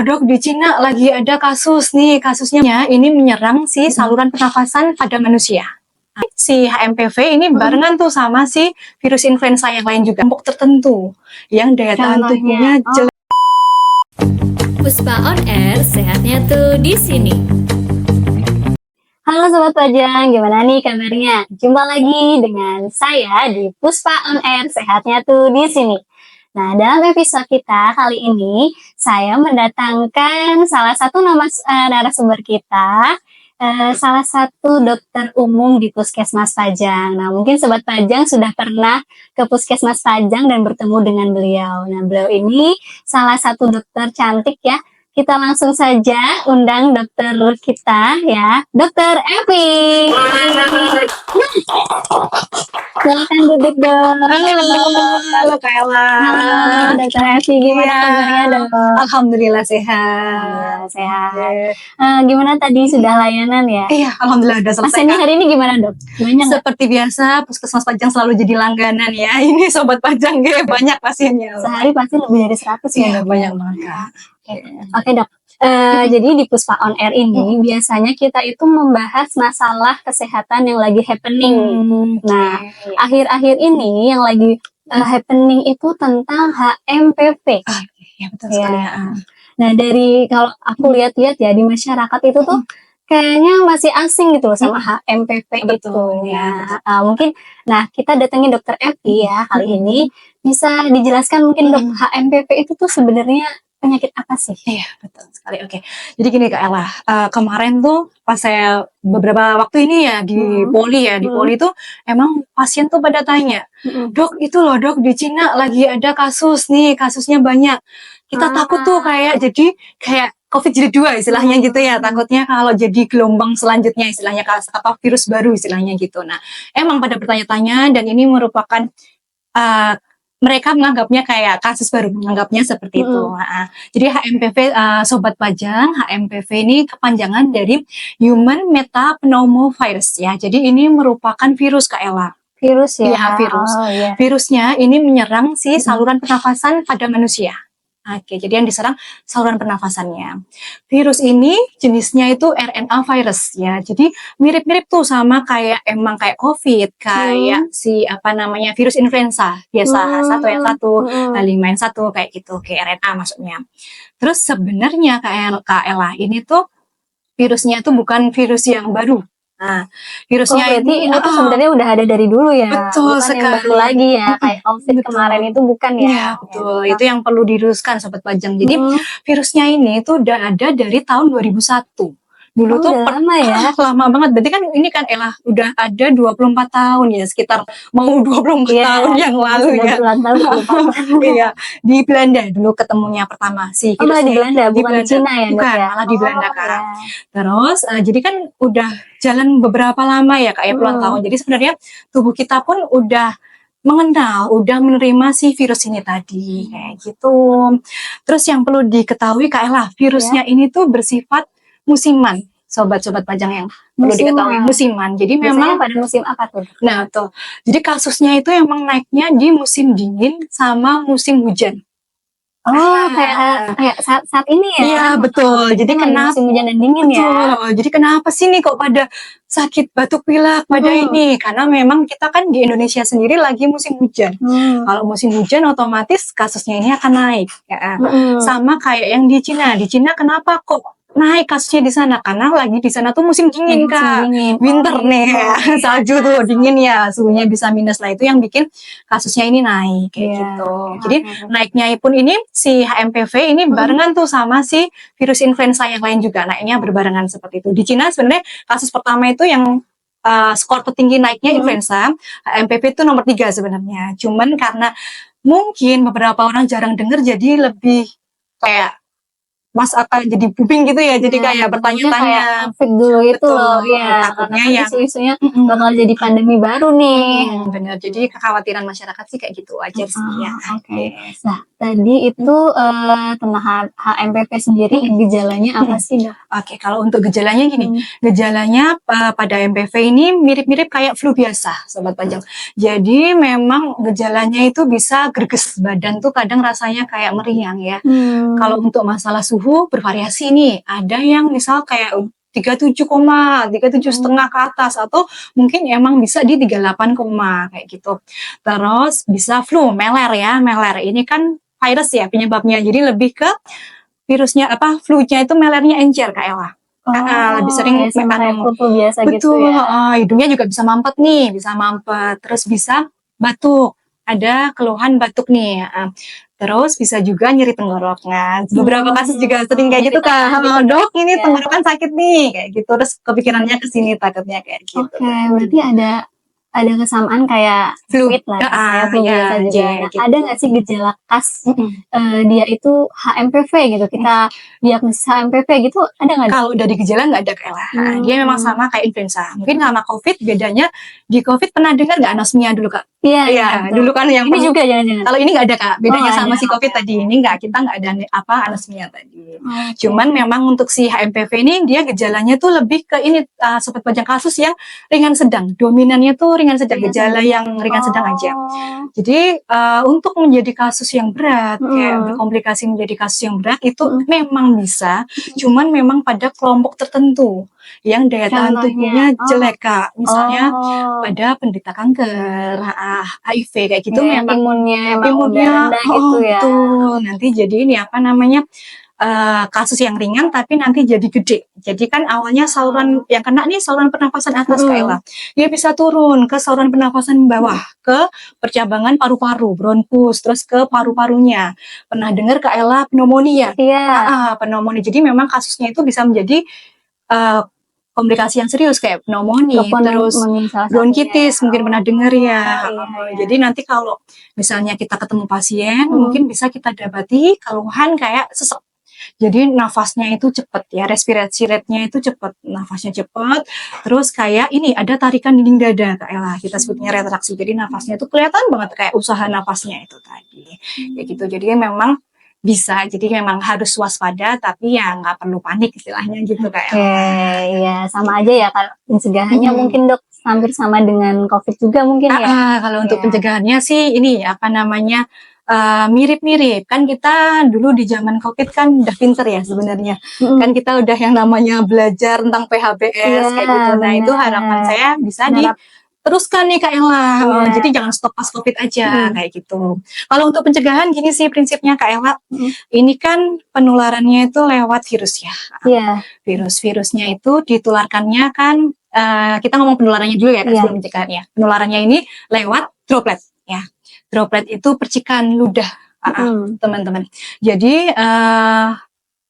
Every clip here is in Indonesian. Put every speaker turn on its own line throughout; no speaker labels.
Dok, di Cina lagi ada kasus nih, kasusnya ini menyerang si saluran pernafasan pada manusia. Si HMPV ini barengan tuh sama si virus influenza yang lain juga, kelompok tertentu yang daya tahan tubuhnya jelek.
Puspa on Air, sehatnya tuh di sini.
Halo Sobat Pajang, gimana nih kabarnya? Jumpa lagi dengan saya di Puspa on Air, sehatnya tuh di sini. Nah, dalam episode kita kali ini, saya mendatangkan salah satu narasumber kita, salah satu dokter umum di Puskesmas Pajang. Nah, mungkin Sobat Pajang sudah pernah ke Puskesmas Pajang dan bertemu dengan beliau. Nah, beliau ini salah satu dokter cantik ya. Kita langsung saja undang dokter kita ya, Dokter Evi. Silakan duduk dong.
Halo Kak Ella.
Halo Dokter Evi, gimana kabarnya dok?
Alhamdulillah sehat.
Sehat. Gimana tadi sudah layanan ya?
Iya, alhamdulillah udah selesai.
Pasiennya hari ini gimana dok? Banyak nggak?
Seperti biasa, Puskesmas Pajang selalu jadi langganan ya. Ini Sobat Pajang banyak pasiennya.
Sehari pasti lebih dari 100 ya
Iya,
dok?
banyak banget Kak.
Oke dok, jadi di Puspa on Air ini biasanya kita itu membahas masalah kesehatan yang lagi happening. Nah, akhir-akhir ini yang lagi happening itu tentang HMPV.
Ya betul sekali ya.
Nah, dari kalau aku lihat-lihat ya di masyarakat itu tuh kayaknya masih asing gitu loh sama HMPV itu.
Betul, ya.
Mungkin, nah kita datangin Dokter Evi ya kali ini, bisa dijelaskan mungkin dok HMPV itu tuh sebenarnya penyakit apa sih?
Iya, betul sekali. Oke. Jadi gini Kak Ella, kemarin tuh pas saya beberapa waktu ini ya di Poli ya, di Poli tuh emang pasien tuh pada tanya, "Dok, itu loh Dok, di Cina lagi ada kasus nih, kasusnya banyak." Kita takut tuh kayak COVID jilid 2 istilahnya gitu ya. Takutnya kalau jadi gelombang selanjutnya istilahnya atau virus baru istilahnya gitu. Nah, emang pada bertanya-tanya dan ini merupakan mereka menganggapnya kayak kasus baru, menganggapnya seperti itu. Jadi HMPV, Sobat Pajang, HMPV ini kepanjangan dari Human Metapneumovirus ya. Jadi ini merupakan virus Kak Ella.
Virus ya?
Iya, virus.
Iya.
Virusnya ini menyerang si saluran pernafasan pada manusia. Oke, jadi yang diserang saluran pernafasannya. Virus ini jenisnya itu RNA virus ya. Jadi mirip-mirip tuh sama kayak COVID, kayak si virus influenza biasa H1N1, H5N1 kayak gitu, kayak RNA maksudnya. Terus sebenarnya Kak Ella ini tuh virusnya itu bukan virus yang baru. Nah, virusnya
berarti ini tuh sebenarnya udah ada dari dulu ya.
Betul
bukan
sekali.
yang baru lagi ya, kayak COVID kemarin itu bukan ya.
Iya, betul. Itu yang perlu diluruskan Sobat Pajang. Jadi virusnya ini tuh udah ada dari tahun 2001. Dulu tuh
udah lama ya.
Lama banget. Berarti kan ini kan Ella udah ada 24 tahun ya, sekitar mau 24 tahun yang lalu ya. Iya, di Belanda dulu ketemunya pertama sih.
Malah di Belanda, bukan di Cina ya?
Bukan, malah di Belanda Kak. Terus jadi kan udah jalan beberapa lama ya Kak ya, puluhan tahun. Jadi sebenarnya tubuh kita pun udah mengenal, udah menerima si virus ini tadi kayak gitu. Terus yang perlu diketahui Kak Ella, virusnya ini tuh bersifat musiman, sobat-sobat Pajang yang perlu diketahui, musiman. Jadi memang
pada musim apa tuh?
Nah tuh, jadi kasusnya itu emang naiknya di musim dingin sama musim hujan.
Kayak saat ini ya?
Iya betul. Jadi kenapa
musim hujan dan dingin ya?
Jadi kenapa sih nih kok pada sakit batuk pilek pada ini? Karena memang kita kan di Indonesia sendiri lagi musim hujan. Kalau musim hujan otomatis kasusnya ini akan naik. Ya. Sama kayak yang di Cina. Di Cina kenapa kok naik kasusnya di sana? Karena lagi di sana tuh musim dingin Kak. Winter nih, salju tuh dingin ya, suhunya bisa minus. Nah itu yang bikin kasusnya ini naik kayak gitu. Jadi naiknya pun ini si HMPV ini barengan tuh sama si virus influenza yang lain juga, naiknya berbarengan seperti itu. Di Cina sebenarnya kasus pertama itu yang skor tertinggi naiknya influenza, HMPV itu nomor 3 sebenarnya. Cuman karena mungkin beberapa orang jarang dengar jadi lebih kayak akan jadi booming gitu ya, jadi kayak bertanya-tanya
COVID dulu itu loh ya,
takutnya
karena isu-isunya bakal jadi pandemi baru nih.
Bener, jadi kekhawatiran masyarakat sih kayak gitu aja sih ya.
Nah, tadi itu tentang HMPV sendiri gejalanya apa sih, Dok?
Oke, kalau untuk gejalanya gini, gejalanya pada HMPV ini mirip-mirip kayak flu biasa, Sobat Pajang. Jadi memang gejalanya itu bisa greges badan tuh kadang rasanya kayak meriang ya. Kalau untuk masalah suhu bervariasi nih, ada yang misal kayak 37, 37,5 ke atas atau mungkin emang bisa di 38, kayak gitu. Terus bisa flu, meler ya, meler. Ini kan virus ya penyebabnya. Jadi lebih ke virusnya flu-nya itu melernya encer Kak Ella. Lebih sering
Ya, sama kayak flu biasa gitu
betul,
ya.
hidungnya juga bisa mampet nih, bisa mampet. Terus bisa batuk. Ada keluhan batuk nih. Terus bisa juga nyeri tenggorok. Nah, beberapa kasus juga sering kayak gitu Kak. Dok, ini tenggorokan sakit nih, kayak gitu. Terus kepikirannya ke sini takutnya kayak gitu.
Oke, berarti ada kesamaan kayak
Flu.
COVID lah, kayak flu biasa juga. Nah,
gitu.
ada nggak sih gejala khas dia itu HMPV gitu? Kita diagnosis HMPV gitu, ada nggak?
Kalau dari gejala nggak ada Kak Ella. Dia memang sama kayak influenza. Mungkin sama COVID bedanya di COVID pernah dengar nggak anosmia dulu Kak?
Iya,
Dulu kan yang
ini juga jangan-jangan.
kalau ini nggak ada Kak, bedanya sama
ada.
si COVID tadi. Ini kita nggak ada anosmia tadi. Cuman memang untuk si HMPV ini dia gejalanya tuh lebih ke ini Sobat Pajang kasus yang ringan sedang. Dominannya tuh ringan sedang, gejala yang ringan sedang aja. Jadi untuk menjadi kasus yang berat, kayak berkomplikasi menjadi kasus yang berat itu memang bisa. Cuman memang pada kelompok tertentu yang daya tahan tubuhnya jelek Kak. Misalnya pada penderita kanker, HIV kayak gitu memang
imunnya rendah gitu ya.
Betul. Nanti jadi ini kasus yang ringan tapi nanti jadi gede. Jadi kan awalnya saluran yang kena nih saluran pernafasan atas Kak Ella. Dia bisa turun ke saluran pernafasan bawah, ke percabangan paru-paru, bronkus, terus ke paru-parunya. Pernah dengar Kak Ella pneumonia?
Iya.
Pneumonia. Jadi memang kasusnya itu bisa menjadi komplikasi yang serius kayak pneumonia, terus bronkitis, mungkin pernah dengar ya. Jadi nanti kalau misalnya kita ketemu pasien, mungkin bisa kita dapati keluhan kayak sesek. Jadi nafasnya itu cepat ya, respirasi rate-nya itu cepat, nafasnya cepat. Terus kayak ini ada tarikan dinding dada Kak Ella, kita sebutnya retraksi. Jadi nafasnya itu kelihatan banget kayak usaha nafasnya itu tadi. Kayak gitu. Jadi memang bisa, jadi memang harus waspada, tapi ya nggak perlu panik istilahnya gitu Kak Ella.
Iya, sama aja ya kalau pencegahannya mungkin Dok hampir sama dengan COVID juga mungkin ya.
Kalau untuk pencegahannya sih ini mirip-mirip kan kita dulu di zaman COVID kan udah pinter ya sebenarnya. Kan kita udah yang namanya belajar tentang PHBS kayak gitu. Nah itu harapan saya bisa teruskan nih Kak Ella. Jadi jangan stop pas COVID aja kayak gitu. Kalau untuk pencegahan gini sih prinsipnya Kak Ella. Ini kan penularannya itu lewat virus ya. Virusnya itu ditularkannya kan kita ngomong penularannya dulu ya sebelum pencegahannya. Penularannya ini lewat droplet ya. Droplet itu percikan ludah teman-teman. Jadi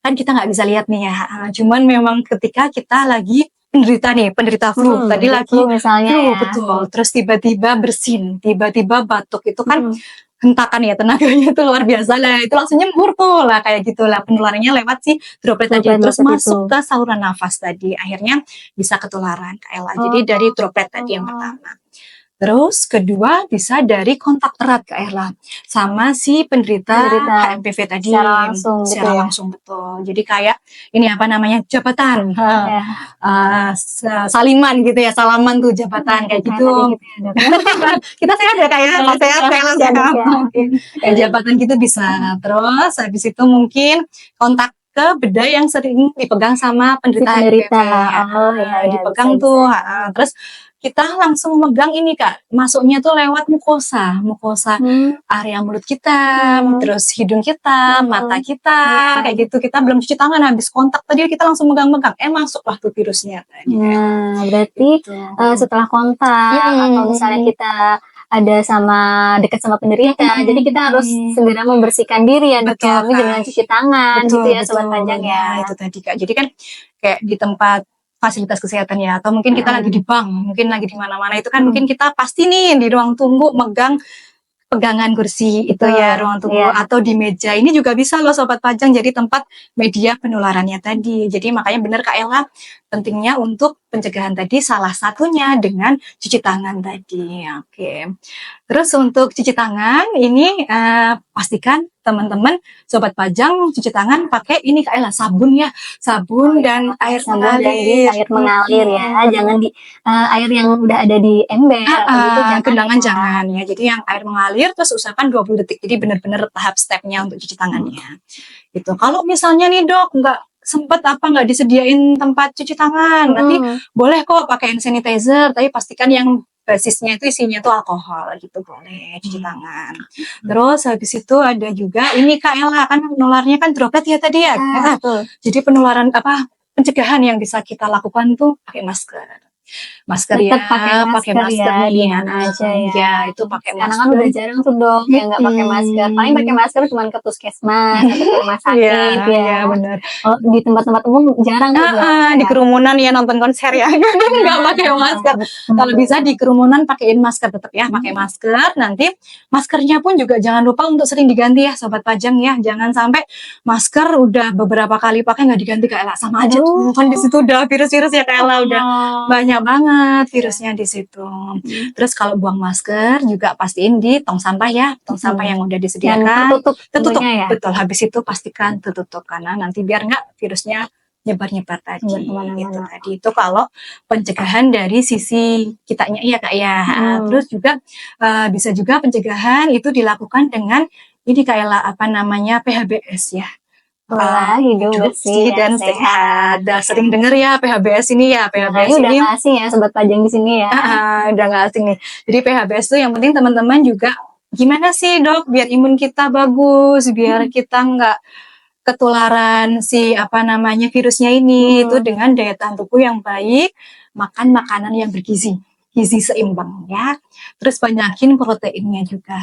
kan kita nggak bisa lihat nih ya. Cuman memang ketika kita lagi penderita flu tadi lagi
misalnya
flu betul. Terus tiba-tiba bersin, tiba-tiba batuk itu kan hentakan ya tenaganya itu luar biasa lah. Itu langsung nyembur tuh lah kayak gitulah penularannya lewat si droplet tadi. Terus masuk ke saluran nafas tadi. Akhirnya bisa ketularan Kak Ella. Jadi dari droplet tadi yang pertama. Terus kedua bisa dari kontak erat Kak Ella sama si penderita HMPV tadi secara langsung betul. Jadi kayak ini jabatan saliman gitu ya, salaman tuh jabatan kayak gitu. Kita sehat ya Kak ya, sehat. Jabatan gitu bisa. Terus habis itu mungkin kontak ke beda yang sering dipegang sama penderita HMPV. Dipegang tuh. Terus kita langsung megang ini Kak, masuknya tuh lewat mukosa area mulut kita, terus hidung kita, mata kita, kayak gitu. Kita belum cuci tangan habis kontak tadi kita langsung megang-megang, masuklah tuh virusnya.
Nah, berarti setelah kontak atau misalnya kita ada dekat sama penderita, jadi kita harus segera membersihkan diri ya Dok ya, dengan cuci tangan gitu ya Sobat Pajang ya.
Itu tadi Kak, jadi kan kayak di tempat fasilitas kesehatan ya, atau mungkin kita lagi di bank, mungkin lagi di mana-mana itu kan mungkin kita pasti nih di ruang tunggu megang pegangan kursi itu ya ruang tunggu atau di meja ini juga bisa loh Sobat Pajang jadi tempat media penularannya tadi. Jadi makanya benar Kak Ella pentingnya untuk pencegahan tadi salah satunya dengan cuci tangan tadi. Oke. Terus untuk cuci tangan ini pastikan teman-teman sobat pajang cuci tangan pakai ini kayak sabun ya, sabun dan air mengalir.
Air mengalir ya, jangan di air yang udah ada di ember atau gitu
gendangan jangan ya. Jadi yang air mengalir terus usahakan 20 detik. Jadi benar-benar tahap stepnya untuk cuci tangannya. Gitu. Kalau misalnya nih dok nggak sempet nggak disediain tempat cuci tangan, nanti boleh kok pakai hand sanitizer, tapi pastikan yang basisnya itu isinya tuh alkohol gitu, boleh cuci tangan. Terus habis itu ada juga ini Kak Ella, kan nularnya kan droplet ya tadi ya. Jadi penularan pencegahan yang bisa kita lakukan tuh pakai masker.
Tetap pakai masker
ya,
di mana aja ya.
Itu pakai
Karena
masker.
kan udah jarang tuh dok yang nggak pakai masker. Paling pakai masker cuma ke puskesmas atau ke rumah sakit
Iya, benar.
Oh, di tempat-tempat umum jarang tuh.
Di kerumunan ya nonton konser ya nggak pakai masker. Kalau bisa di kerumunan pakein masker tetap ya, pakai masker. Nanti maskernya pun juga jangan lupa untuk sering diganti ya sobat pajang ya. Jangan sampai masker udah beberapa kali pakai nggak diganti kayak sama aja. Kan di situ udah virus-virus ya kayak udah banyak banget virusnya di situ. Terus kalau buang masker juga pastiin di tong sampah ya, tong sampah yang udah disediakan. Tertutup ya. Betul, habis itu pastikan tertutup karena nanti biar nggak virusnya nyebar-nyebar tadi. Gitu tadi itu kalau pencegahan dari sisi kitanya ya Kak ya. Terus juga bisa juga pencegahan itu dilakukan dengan ini kayak PHBS ya.
Hidup bersih
dan sehat. Udah sering denger ya PHBS ini ya. PHBS
ini
udah
nggak asing ya sobat pajang di sini ya.
Udah nggak asing nih. Jadi PHBS tuh yang penting teman-teman juga gimana sih dok biar imun kita bagus, biar kita nggak ketularan si virusnya ini. Itu dengan daya tahan tubuh yang baik, makan makanan yang bergizi. Gizi seimbang ya, terus banyakin proteinnya juga.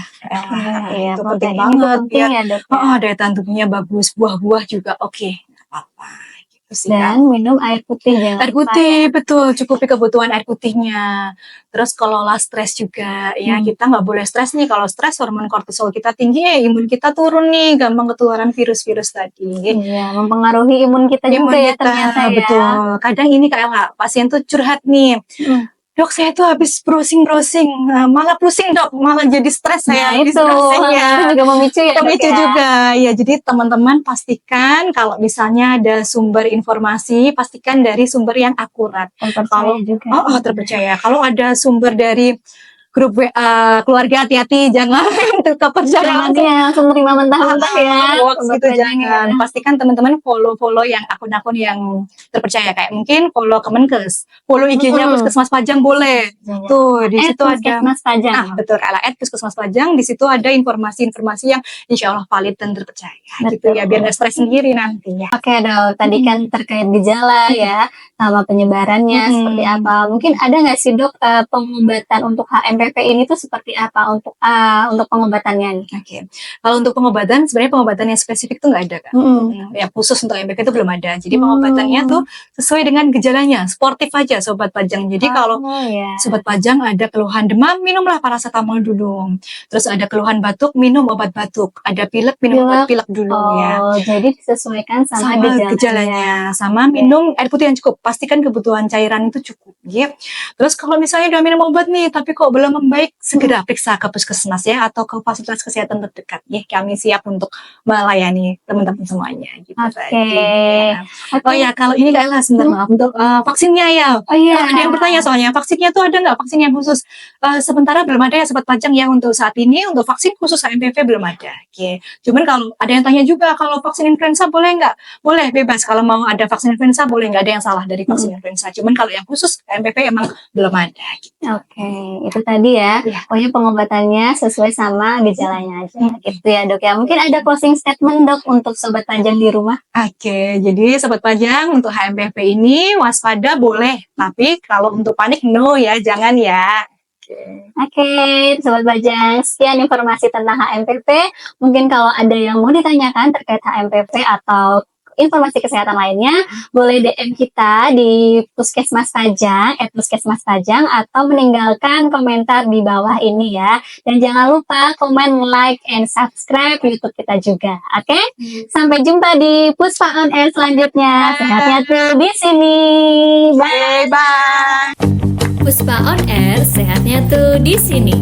Itu
penting banget
ya dok.
Daya tahan tubuhnya bagus, buah-buah juga oke, nggak apa-apa. Gitu sih,
dan minum air putih ya.
Air putih betul, cukupi kebutuhan air putihnya. Terus kelola stres juga ya, kita nggak boleh stres nih. Kalau stres hormon kortisol kita tinggi, imun kita turun nih, gampang ketularan virus-virus tadi.
Iya, mempengaruhi imun kita juga ya ternyata ya.
Betul. Kadang ini kayak pasien tuh curhat nih. Dok, saya tuh habis browsing, malah pusing dok, malah jadi stres saya.
Itu juga memicu ya.
Memicu juga, ya. Jadi teman-teman pastikan kalau misalnya ada sumber informasi, pastikan dari sumber yang akurat. Terpercaya. Kalau ada sumber dari grup WA keluarga, hati-hati, jangan
jangan langsung terima mentah-mentah ya.
Gitu jangan. Pastikan teman-teman follow yang akun-akun yang terpercaya, kayak mungkin follow Kemenkes, follow IG-nya Puskesmas Pajang boleh. Tuh di situ ada
Puskesmas Pajang.
Betul, Puskesmas Pajang. Di situ ada informasi-informasi yang insya Allah valid dan terpercaya. Gitu ya, biar nggak stres sendiri nantinya.
Oke dok, tadi kan terkait gejala ya, sama penyebarannya seperti apa. Mungkin ada nggak sih dok pengobatan untuk HMPV ini tuh seperti apa untuk pengobatannya nih?
Oke. Kalau untuk pengobatan sebenarnya pengobatan yang spesifik tuh nggak ada kan. Ya khusus untuk HMPV itu belum ada. Jadi pengobatannya tuh sesuai dengan gejalanya, sportif aja sobat pajang. Jadi kalau sobat pajang ada keluhan demam, minumlah paracetamol dulu. Terus ada keluhan batuk, minum obat batuk. Ada pilek, minum obat pilek dulu ya.
Jadi disesuaikan sama gejalanya.
Sama minum air putih yang cukup. Pastikan kebutuhan cairan itu cukup. Ya. Terus kalau misalnya udah minum obat nih, tapi kok belum membaik, segera periksa ke puskesmas ya atau ke fasilitas kesehatan terdekat ya. Kami siap untuk melayani teman-teman semuanya gitu. Oh ya, kalau ini kayaklah sebentar maaf untuk vaksinnya ya. Ada yang bertanya soalnya vaksinnya tuh ada nggak vaksin yang khusus? Sementara belum ada ya sobat pajang ya untuk saat ini. Untuk vaksin khusus HMPV belum ada. Cuman kalau ada yang tanya juga kalau vaksin influenza boleh nggak? Boleh, bebas. Kalau mau ada vaksin influenza boleh, nggak ada yang salah dari vaksin influenza. Cuman kalau yang khusus HMPV emang belum ada. Gitu.
Itu tadi ya. Pokoknya pengobatannya sesuai sama gejalanya aja. Gitu ya dok ya. Mungkin ada closing statement dok untuk sobat pajang di rumah.
Jadi sobat pajang untuk HMPV ini waspada boleh, tapi kalau untuk panik no ya, jangan ya.
Sobat pajang, sekian informasi tentang HMPV. Mungkin kalau ada yang mau ditanyakan terkait HMPV atau informasi kesehatan lainnya, boleh DM kita di Puskesmas Tajang, @puskesmastajang, atau meninggalkan komentar di bawah ini ya. Dan jangan lupa komen, like, and subscribe YouTube kita juga. Oke? Sampai jumpa di Puspa On Air selanjutnya. Sehatnya tuh di sini. Bye.
Bye.
Puspa On Air, sehatnya tuh di sini.